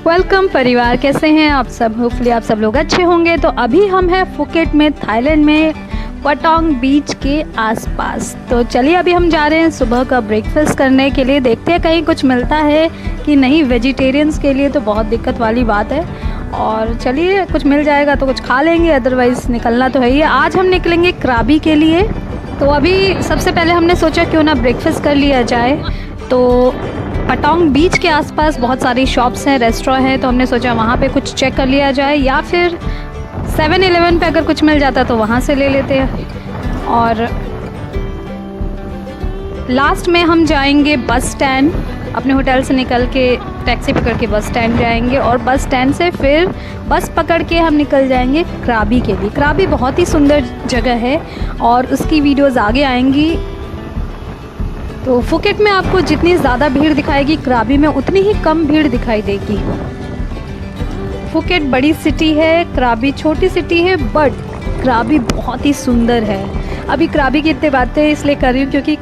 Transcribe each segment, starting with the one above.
Welcome परिवार, कैसे हैं आप सब? होपफुली आप सब लोग अच्छे होंगे। तो अभी हम हैं फुकेट में, थाईलैंड में, पटोंग बीच के आसपास। तो चलिए अभी हम जा रहे हैं सुबह का ब्रेकफास्ट करने के लिए। देखते हैं कहीं कुछ मिलता है कि नहीं। वेजिटेरियंस के लिए तो बहुत दिक्कत वाली बात है। और चलिए कुछ मिल जाएगा तो कुछ खा लेंगे, अदरवाइज़ निकलना तो है ही। आज हम निकलेंगे क्राबी के लिए। तो अभी सबसे पहले हमने सोचा क्यों ना ब्रेकफास्ट कर लिया जाए। तो पटोंग बीच के आसपास बहुत सारी शॉप्स हैं, रेस्टोरेंट हैं, तो हमने सोचा वहाँ पे कुछ चेक कर लिया जाए, या फिर 7-Eleven पे अगर कुछ मिल जाता तो वहाँ से ले लेते हैं। और लास्ट में हम जाएंगे बस स्टैंड। अपने होटल से निकल के टैक्सी पकड़ के बस स्टैंड जाएंगे, और बस स्टैंड से फिर बस पकड़ के हम निकल जाएंगे क्राबी के लिए। क्राबी बहुत ही सुंदर जगह है और उसकी वीडियोज़ आगे आएंगी। तो फुकेट में आपको जितनी ज़्यादा भीड़ दिखाएगी, क्राबी में उतनी ही कम भीड़ दिखाई देगी। फुकेट बड़ी सिटी है, क्राबी छोटी सिटी है, बट क्राबी बहुत ही सुंदर है। अभी क्राबी की इतनी बातें इसलिए कर रही हूँ क्योंकि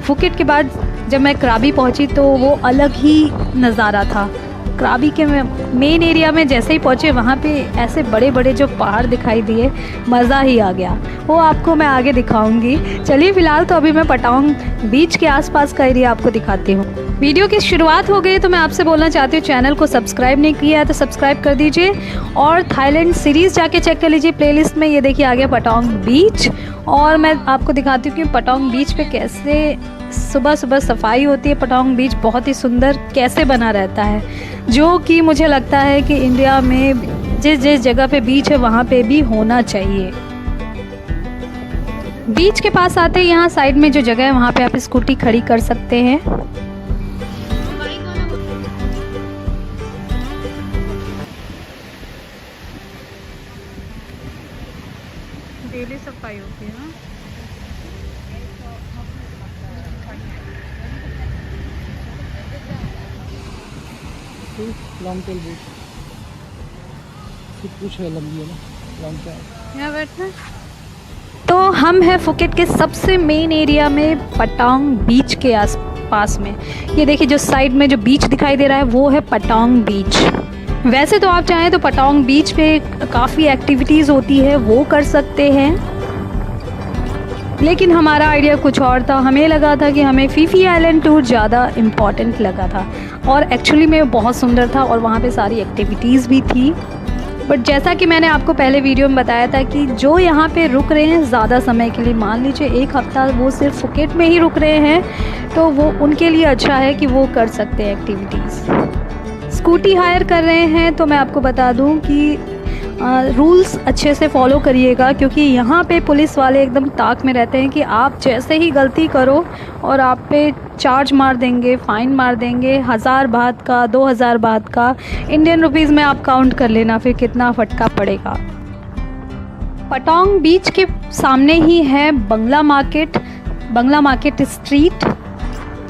फुकेट के बाद जब मैं क्राबी पहुँची तो वो अलग ही नज़ारा था। क्राबी के मेन एरिया में जैसे ही पहुँचे, वहाँ पे ऐसे बड़े बड़े जो पहाड़ दिखाई दिए, मज़ा ही आ गया। वो आपको मैं आगे दिखाऊंगी। चलिए फ़िलहाल तो अभी मैं पटोंग बीच के आसपास का एरिया आपको दिखाती हूँ। वीडियो की शुरुआत हो गई तो मैं आपसे बोलना चाहती हूँ, चैनल को सब्सक्राइब नहीं किया है तो सब्सक्राइब कर दीजिए, और थाईलैंड सीरीज़ जाके चेक कर लीजिए प्लेलिस्ट में। ये देखिए आ गया पटोंग बीच। और मैं आपको दिखाती हूँ कि पटोंग बीच पे कैसे सुबह सुबह सफाई होती है। पटोंग बीच बहुत ही सुंदर कैसे बना रहता है, जो कि मुझे लगता है कि इंडिया में जिस जिस जगह पे बीच है वहाँ पे भी होना चाहिए। बीच के पास आते ही यहाँ साइड में जो जगह है वहाँ पे आप स्कूटी खड़ी कर सकते हैं। डेली सफाई होती है ना। लॉन्ग टेल बीच कुछ है, लंबी है ना लॉन्ग टेल। यहाँ बैठना। तो हम हैं फुकेट के सबसे मेन एरिया में, पटोंग बीच के आसपास में। ये देखिए जो साइड में जो बीच दिखाई दे रहा है वो है पटोंग बीच। वैसे तो आप चाहें तो पटोंग बीच पे काफ़ी एक्टिविटीज़ होती है, वो कर सकते हैं, लेकिन हमारा आइडिया कुछ और था। हमें लगा था कि हमें फीफी आइलैंड टूर ज़्यादा इम्पॉर्टेंट लगा था, और एक्चुअली में बहुत सुंदर था और वहाँ पे सारी एक्टिविटीज़ भी थी। बट जैसा कि मैंने आपको पहले वीडियो में बताया था कि जो यहाँ पे रुक रहे हैं ज़्यादा समय के लिए, मान लीजिए 1 हफ़्ता वो सिर्फ फुकेट में ही रुक रहे हैं, तो वो उनके लिए अच्छा है कि वो कर सकते हैं एक्टिविटीज़। स्कूटी हायर कर रहे हैं तो मैं आपको बता दूं कि रूल्स अच्छे से फॉलो करिएगा, क्योंकि यहाँ पे पुलिस वाले एकदम ताक में रहते हैं कि आप जैसे ही गलती करो और आप पे चार्ज मार देंगे, फ़ाइन मार देंगे, 1000 बात का, 2000 बात का। इंडियन रुपीज़ में आप काउंट कर लेना फिर कितना फटका पड़ेगा। पटोंग बीच के सामने ही है बंगला मार्केट स्ट्रीट,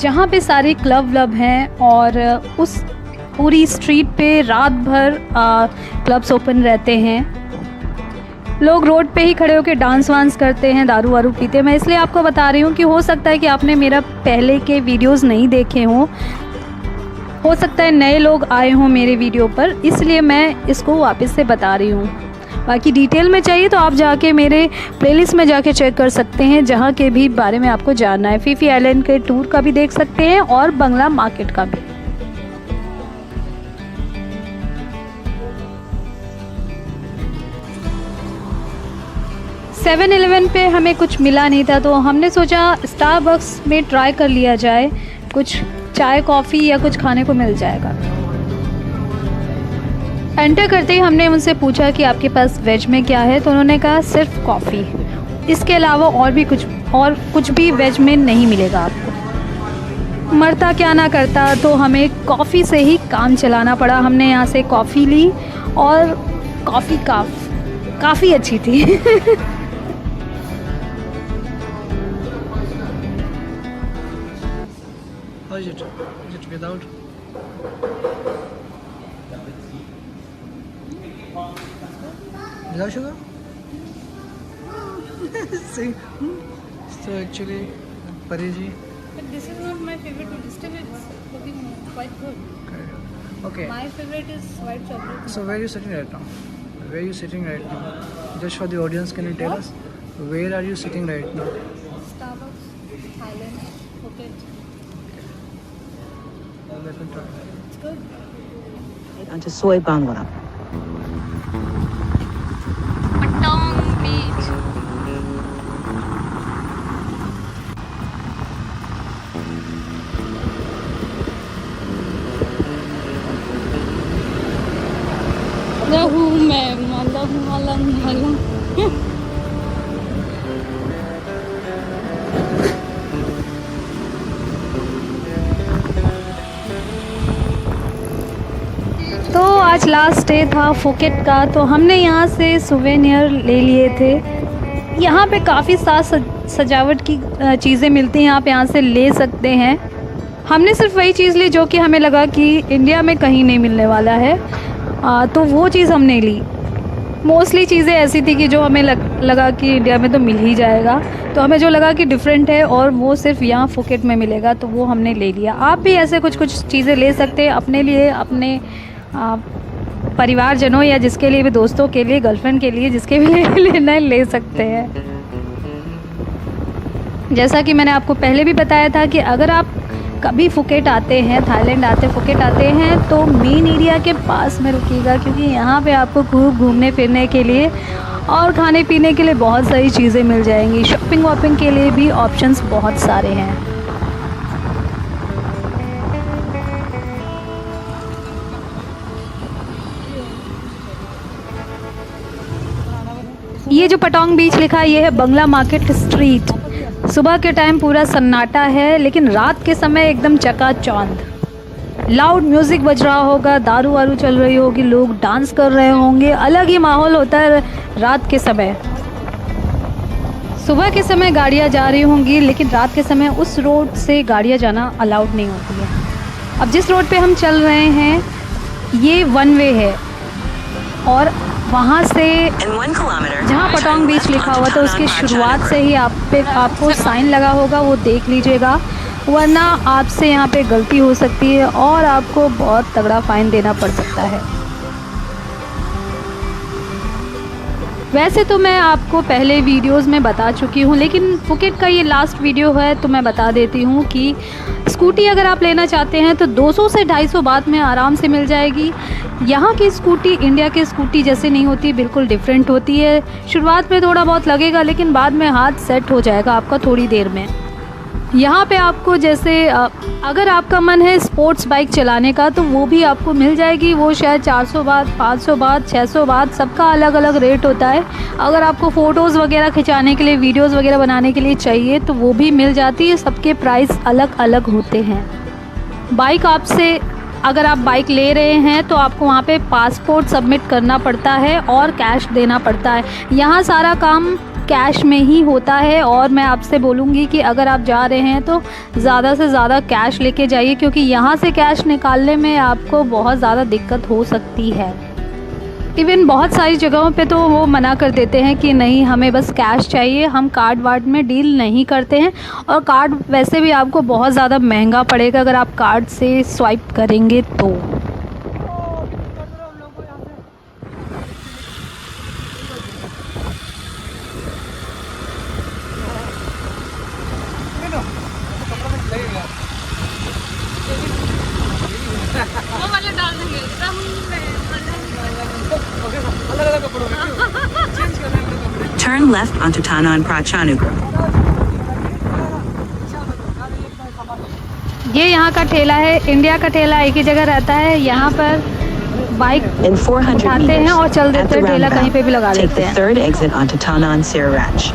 जहाँ पे सारे क्लब व्लब हैं, और उस पूरी स्ट्रीट पे रात भर क्लब्स ओपन रहते हैं। लोग रोड पे ही खड़े होकर डांस वांस करते हैं, दारू वारू पीते हैं। मैं इसलिए आपको बता रही हूँ कि हो सकता है कि आपने मेरा पहले के वीडियोस नहीं देखे हों, हो सकता है नए लोग आए हों मेरे वीडियो पर, इसलिए मैं इसको वापस से बता रही हूँ। बाकी डिटेल में चाहिए तो आप जाके मेरे प्लेलिस्ट में जाके चेक कर सकते हैं, जहाँ के भी बारे में आपको जानना है। फीफी आइलैंड के टूर का भी देख सकते हैं और बंगला मार्केट का भी। $7-Eleven पे हमें कुछ मिला नहीं था, तो हमने सोचा स्टारबक्स में ट्राई कर लिया जाए, कुछ चाय कॉफ़ी या कुछ खाने को मिल जाएगा। एंटर करते ही हमने उनसे पूछा कि आपके पास वेज में क्या है, तो उन्होंने कहा सिर्फ कॉफ़ी, इसके अलावा और कुछ भी वेज में नहीं मिलेगा आपको। मरता क्या ना करता, तो हमें कॉफ़ी से ही काम चलाना पड़ा। हमने यहाँ से कॉफ़ी ली और कॉफ़ी काफ़ी अच्छी थी। Is it without? Without sugar? See? So actually, Pariji. But this is not my favorite, but still it's looking quite good. Okay. Okay. My favorite is white chocolate. So where are you sitting right now? Where are you sitting right now? Just for the audience, can you tell us where are you sitting right now? Starbucks, Thailand, Phuket. Let me try. It's good. Onto Soy Bangla. Patong Beach. Lahu मैं malam malam malam. तो आज last day था Phuket का, तो हमने यहाँ से souvenir ले लिए थे। यहाँ पे काफ़ी सजावट की चीज़ें मिलती हैं, आप यहाँ से ले सकते हैं। हमने सिर्फ वही चीज़ ली जो कि हमें लगा कि इंडिया में कहीं नहीं मिलने वाला है, तो वो चीज़ हमने ली। मोस्टली चीज़ें ऐसी थी कि जो हमें लगा कि इंडिया में तो मिल ही जाएगा, तो हमें जो लगा कि डिफरेंट है और वो सिर्फ यहाँ फुकेट में मिलेगा, तो वो हमने ले लिया। आप भी ऐसे कुछ चीज़ें ले सकते हैं अपने लिए, अपने परिवारजनों या जिसके लिए भी, दोस्तों के लिए, गर्लफ्रेंड के लिए, जिसके भी लिए लेना है ले सकते हैं। जैसा कि मैंने आपको पहले भी बताया था कि अगर आप कभी फुकेट आते हैं, थाईलैंड फुकेट आते हैं, तो मेन एरिया के पास में रुकिएगा, क्योंकि यहाँ पे आपको खूब घूमने फिरने के लिए और खाने पीने के लिए बहुत सारी चीज़ें मिल जाएंगी। शॉपिंग वॉपिंग के लिए भी ऑप्शंस बहुत सारे हैं। ये जो पटोंग बीच लिखा है, ये है बंगला मार्केट स्ट्रीट। सुबह के टाइम पूरा सन्नाटा है, लेकिन रात के समय एकदम चकाचौंध। लाउड म्यूज़िक बज रहा होगा, दारू वारू चल रही होगी, लोग डांस कर रहे होंगे, अलग ही माहौल होता है रात के समय। सुबह के समय गाड़ियाँ जा रही होंगी, लेकिन रात के समय उस रोड से गाड़ियाँ जाना अलाउड नहीं होती है। अब जिस रोड पे हम चल रहे हैं ये वन वे है, और वहाँ से जहाँ पटोंग बीच लिखा हुआ तो उसकी शुरुआत से ही आपको साइन लगा होगा, वो देख लीजिएगा, वरना आपसे यहाँ पे गलती हो सकती है और आपको बहुत तगड़ा फ़ाइन देना पड़ सकता है। वैसे तो मैं आपको पहले वीडियोस में बता चुकी हूँ, लेकिन फुकेट का ये लास्ट वीडियो है तो मैं बता देती हूँ कि स्कूटी अगर आप लेना चाहते हैं तो 200 से 250 बात में आराम से मिल जाएगी। यहाँ की स्कूटी इंडिया की स्कूटी जैसे नहीं होती, बिल्कुल डिफरेंट होती है। शुरुआत में थोड़ा बहुत लगेगा, लेकिन बाद में हाथ सेट हो जाएगा आपका थोड़ी देर में। यहाँ पे आपको जैसे अगर आपका मन है स्पोर्ट्स बाइक चलाने का तो वो भी आपको मिल जाएगी। वो शायद 400 बात, 500 बात, 600 बात, सबका अलग अलग रेट होता है। अगर आपको फ़ोटोज़ वगैरह खिंचाने के लिए, वीडियोज़ वगैरह बनाने के लिए चाहिए तो वो भी मिल जाती है। सबके प्राइस अलग अलग होते हैं। बाइक आपसे अगर आप बाइक ले रहे हैं तो आपको वहाँ पे पासपोर्ट सबमिट करना पड़ता है और कैश देना पड़ता है। यहाँ सारा काम कैश में ही होता है, और मैं आपसे बोलूँगी कि अगर आप जा रहे हैं तो ज़्यादा से ज़्यादा कैश लेके जाइए, क्योंकि यहाँ से कैश निकालने में आपको बहुत ज़्यादा दिक्कत हो सकती है। इवन बहुत सारी जगहों पे तो वो मना कर देते हैं कि नहीं, हमें बस कैश चाहिए, हम कार्ड वार्ड में डील नहीं करते हैं। और कार्ड वैसे भी आपको बहुत ज़्यादा महंगा पड़ेगा अगर आप कार्ड से स्वाइप करेंगे तो। Turn left onto Tanan Prachanugra. ये यहाँ का ठेला है, इंडिया का ठेला एक ही जगह रहता है। यहाँ पर बाइक In 400 उठाते हैं और चल meters, at देते the हैं, ठेला कहीं पे भी लगा roundabout, take देते the हैं। third exit onto Tanan Siraj.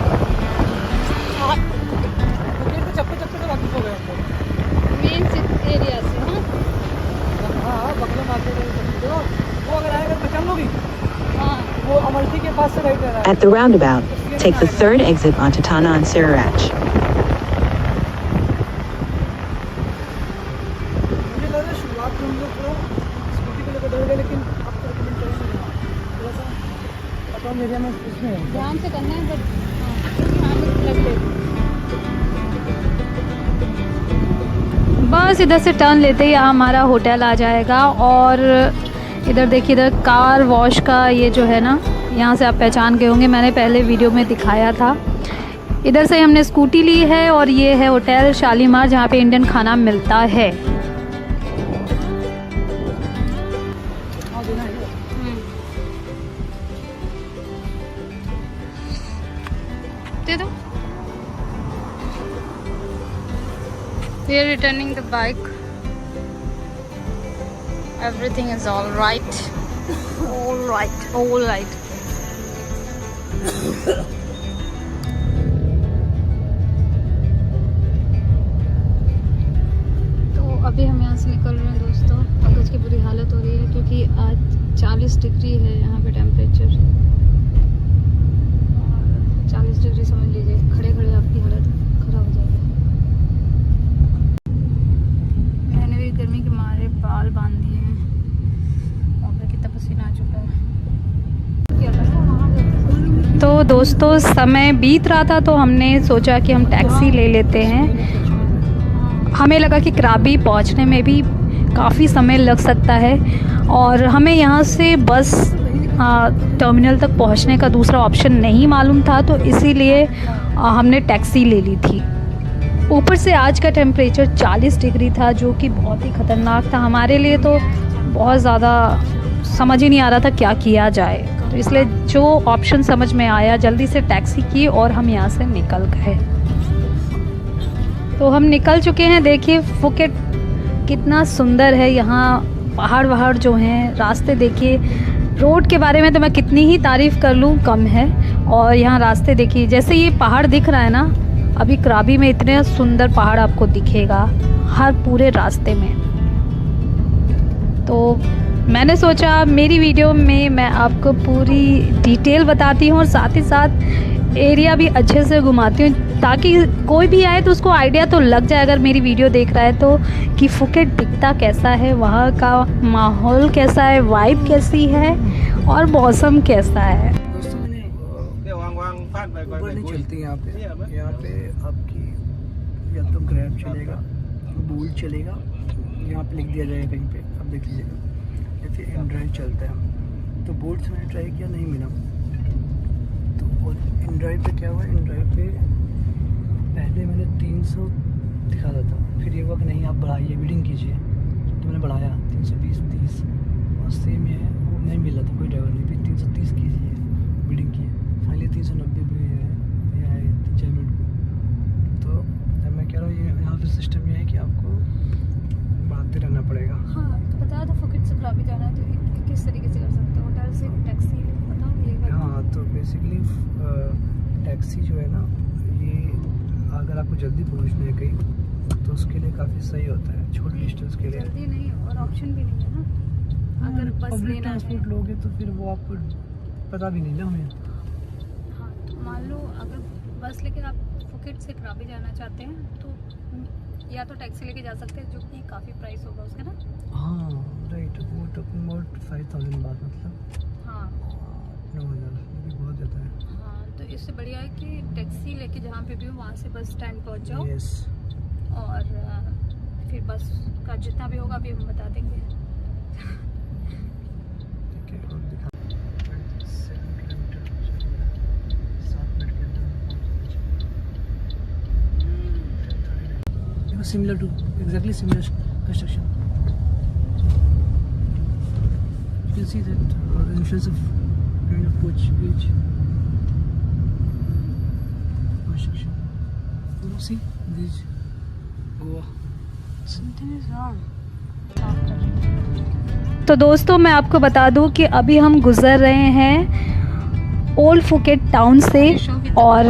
Main area से वो अमरती के पास से राइट ले रहा है। At the roundabout, take the third exit onto Tanan Siraj. मुझे लग रहा है शुरुआत में हम लोग थोड़ा स्कूटी को लेकर डर गए, लेकिन अब तो रिकमेंड करेंगे थोड़ा सा पटोंग एरिया में इसमें ध्यान से करना है, बट बस बस इधर से टर्न लेते ही हमारा होटल आ जाएगा। और इधर देखिए, इधर कार वॉश का ये जो है ना, यहाँ से आप पहचान गए होंगे, मैंने पहले वीडियो में दिखाया था। इधर से हमने स्कूटी ली है और ये है होटल शालीमार, जहाँ पे इंडियन खाना मिलता है। दे दो। We are returning the bike. Everything is all right. All right. All right. तो अभी हम यहाँ से निकल रहे हैं दोस्तों। कागज की बुरी हालत हो रही है क्योंकि आज 40 डिग्री है यहाँ पे टेम्परेचर। 40 डिग्री समझ लीजिए, खड़े खड़े आपकी हालत खराब हो जाएगी। मैंने भी गर्मी के मारे बाल बांध दिए हैं और कितना पसीना आ चुका है। तो दोस्तों समय बीत रहा था तो हमने सोचा कि हम टैक्सी ले लेते हैं। हमें लगा कि क्राबी पहुंचने में भी काफ़ी समय लग सकता है और हमें यहाँ से बस टर्मिनल तक पहुँचने का दूसरा ऑप्शन नहीं मालूम था, तो इसीलिए हमने टैक्सी ले ली थी। ऊपर से आज का टेम्परेचर 40 डिग्री था, जो कि बहुत ही ख़तरनाक था हमारे लिए। तो बहुत ज़्यादा समझ ही नहीं आ रहा था क्या किया जाए, तो इसलिए जो ऑप्शन समझ में आया जल्दी से टैक्सी की और हम यहाँ से निकल गए। तो हम निकल चुके हैं। देखिए फुकेट कितना सुंदर है, यहाँ पहाड़ वहाड़ जो हैं, रास्ते देखिए। रोड के बारे में तो मैं कितनी ही तारीफ़ कर लूँ कम है। और यहाँ रास्ते देखिए, जैसे ये पहाड़ दिख रहा है ना, अभी क्राबी में इतने सुंदर पहाड़ आपको दिखेगा हर पूरे रास्ते में। तो मैंने सोचा मेरी वीडियो में मैं आपको पूरी डिटेल बताती हूँ और साथ ही साथ एरिया भी अच्छे से घुमाती हूँ, ताकि कोई भी आए तो उसको आइडिया तो लग जाए, अगर मेरी वीडियो देख रहा है तो, कि फुकेट दिखता कैसा है, वहाँ का माहौल कैसा है, वाइब कैसी है और मौसम कैसा है। ऊबर नहीं चलती यहाँ पे आपकी या तो ग्रैब चलेगा, बोल्ट चलेगा, यहाँ पे लिख दिया जाएगा कहीं पे, आप देख लीजिएगा, या फिर इनड्राइव चलता है। तो बोल्ट से मैंने ट्राई किया, नहीं मिला। तो इनड्राइव पे क्या हुआ, इनड्राइव पे पहले मैंने 300 दिखा रहा था, फिर ये हुआ कि नहीं आप बढ़ाइए, बिडिंग कीजिए, तो मैंने बढ़ाया 320, 30 और सेम है, वो नहीं मिला था कोई ड्राइवर नहीं, फिर 330 कीजिए, बिडिंग किए, फाइनली 390 पे ये आए 3-4 मिनट में। तो अब मैं कह रहा हूँ ये यहाँ पे सिस्टम ये है कि आपको बढ़ाते रहना पड़ेगा। हाँ, तो बता दो फुकेट से क्राबी जाना है तो किस तरीके से कर सकते हो, होटल से टैक्सी बताओ ये। हाँ, तो बेसिकली टैक्सी जो है ना, ये अगर आपको जल्दी पहुँचना है कहीं तो उसके लिए काफ़ी सही होता है, छोटे डिस्टेंस के लिए। जल्दी नहीं और ऑप्शन भी नहीं है ना, अगर बस पब्लिक लेना है। ट्रांसपोर्ट लोगे तो फिर वो आपको पता भी नहीं ना हमें। हाँ, तो मान लो अगर बस लेकर आप फुकेट से क्राबी जाना चाहते हैं तो या तो टैक्सी लेके जा सकते हैं, जो कि काफ़ी प्राइस होगा उसका ना। हाँ राइट, वो टॉकिंग अबाउट 5000 बात, मतलब हाँ 9000, ये भी बहुत ज़्यादा है। हाँ, तो इससे बढ़िया है कि टैक्सी लेके जहाँ पे भी हो वहाँ से बस स्टैंड पहुँच जाओ। यस, और फिर बस का जितना भी होगा अभी हम बता देंगे। ठीक है, और दिखा 7 किलोमीटर 7 मिनट के अंदर देखो, similar to exactly similar construction. You can see that the influence of kind of Portuguese construction. You see these Goa. Something is wrong. तो दोस्तों मैं आपको बता दूं कि अभी हम गुज़र रहे हैं ओल्ड फुकेट टाउन से, और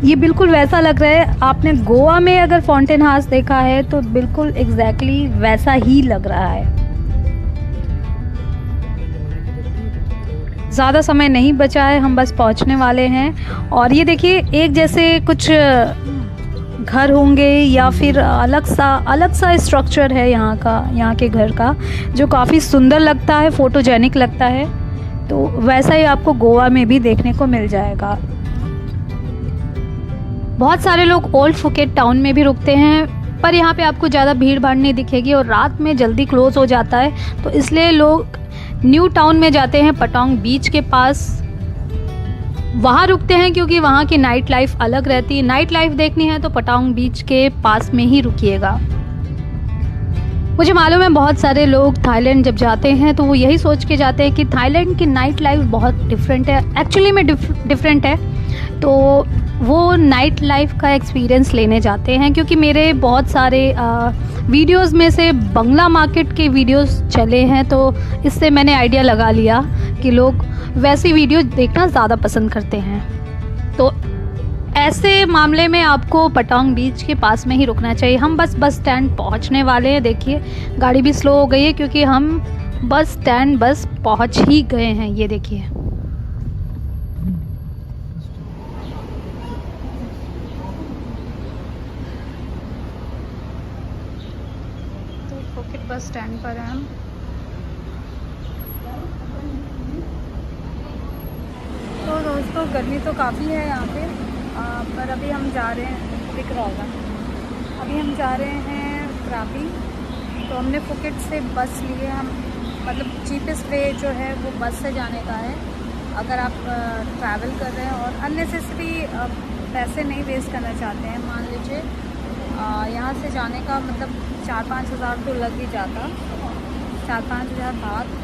ये बिल्कुल वैसा लग रहा है, आपने गोवा में अगर फाउंटेन हाउस देखा है तो बिल्कुल एग्जैक्टली वैसा ही लग रहा है। ज़्यादा समय नहीं बचा है, हम बस पहुंचने वाले हैं। और ये देखिए, एक जैसे कुछ घर होंगे या फिर अलग सा स्ट्रक्चर है यहाँ के घर का, जो काफ़ी सुंदर लगता है, फोटोजेनिक लगता है। तो वैसा ही आपको गोवा में भी देखने को मिल जाएगा। बहुत सारे लोग ओल्ड फुकेट टाउन में भी रुकते हैं, पर यहाँ पे आपको ज़्यादा भीड़ भाड़ नहीं दिखेगी और रात में जल्दी क्लोज़ हो जाता है, तो इसलिए लोग न्यू टाउन में जाते हैं पटांग बीच के पास, वहाँ रुकते हैं क्योंकि वहाँ की नाइट लाइफ अलग रहती है। नाइट लाइफ देखनी है तो पटांग बीच के पास में ही रुकिएगा। मुझे मालूम है बहुत सारे लोग थाईलैंड जब जाते हैं तो वो यही सोच के जाते हैं कि थाईलैंड की नाइट लाइफ बहुत डिफरेंट है, एक्चुअली में डिफरेंट है, तो वो नाइट लाइफ का एक्सपीरियंस लेने जाते हैं। क्योंकि मेरे बहुत सारे वीडियोस में से बंगला मार्केट के वीडियोस चले हैं, तो इससे मैंने आइडिया लगा लिया कि लोग वैसी वीडियो देखना ज़्यादा पसंद करते हैं। तो ऐसे मामले में आपको पटांग बीच के पास में ही रुकना चाहिए। हम बस स्टैंड पहुंचने वाले हैं। देखिए गाड़ी भी स्लो हो गई है क्योंकि हम बस स्टैंड पहुंच ही गए हैं। ये देखिए तो फुकेट बस स्टैंड पर हैं हम। तो दोस्तों गर्मी तो काफ़ी है यहाँ पे, पर अभी हम जा रहे हैं, दिख रहा होगा, अभी हम जा रहे हैं क्राबी। तो हमने फुकेट से बस ली है, हम मतलब चीपेस्ट वे जो है वो बस से जाने का है। अगर आप ट्रैवल कर रहे हैं और अननेसेसरी पैसे नहीं वेस्ट करना चाहते हैं, मान लीजिए यहाँ से जाने का मतलब 4-5 हज़ार तो लग ही जाता, 4-5 हज़ार बाद,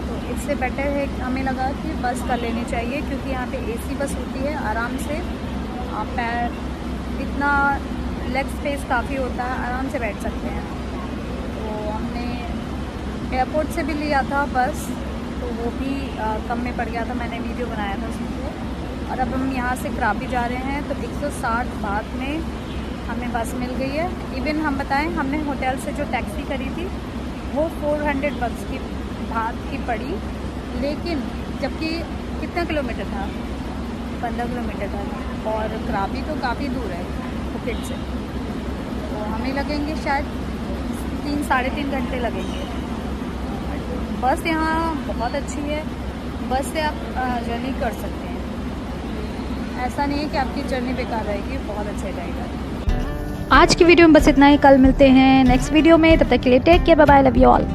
तो इससे बेटर है हमें लगा कि बस कर लेनी चाहिए। क्योंकि यहाँ पे एसी बस होती है, आराम से आप पैर इतना लेग स्पेस काफ़ी होता है, आराम से बैठ सकते हैं। तो हमने एयरपोर्ट से भी लिया था बस, तो वो भी कम में पड़ गया था, मैंने वीडियो बनाया था उसको। और अब हम यहाँ से क्राबी जा रहे हैं, तो 160 बात में हमें बस मिल गई है। इवन हम बताएं, हमने होटल से जो टैक्सी करी थी वो 400 बक्स की बात की पड़ी, लेकिन जबकि कितना किलोमीटर था, 15 किलोमीटर था, और क्राबी तो काफ़ी दूर है फुकेट से, तो हमें लगेंगे शायद 3-3.5 घंटे लगेंगे। बस यहाँ बहुत अच्छी है, बस से आप जर्नी कर सकते हैं, ऐसा नहीं है कि आपकी जर्नी बेकार रहेगी, बहुत अच्छा रहेगा। आज की वीडियो में बस इतना ही, कल मिलते हैं नेक्स्ट वीडियो में, तब तक के लिए take care, bye bye, love you all.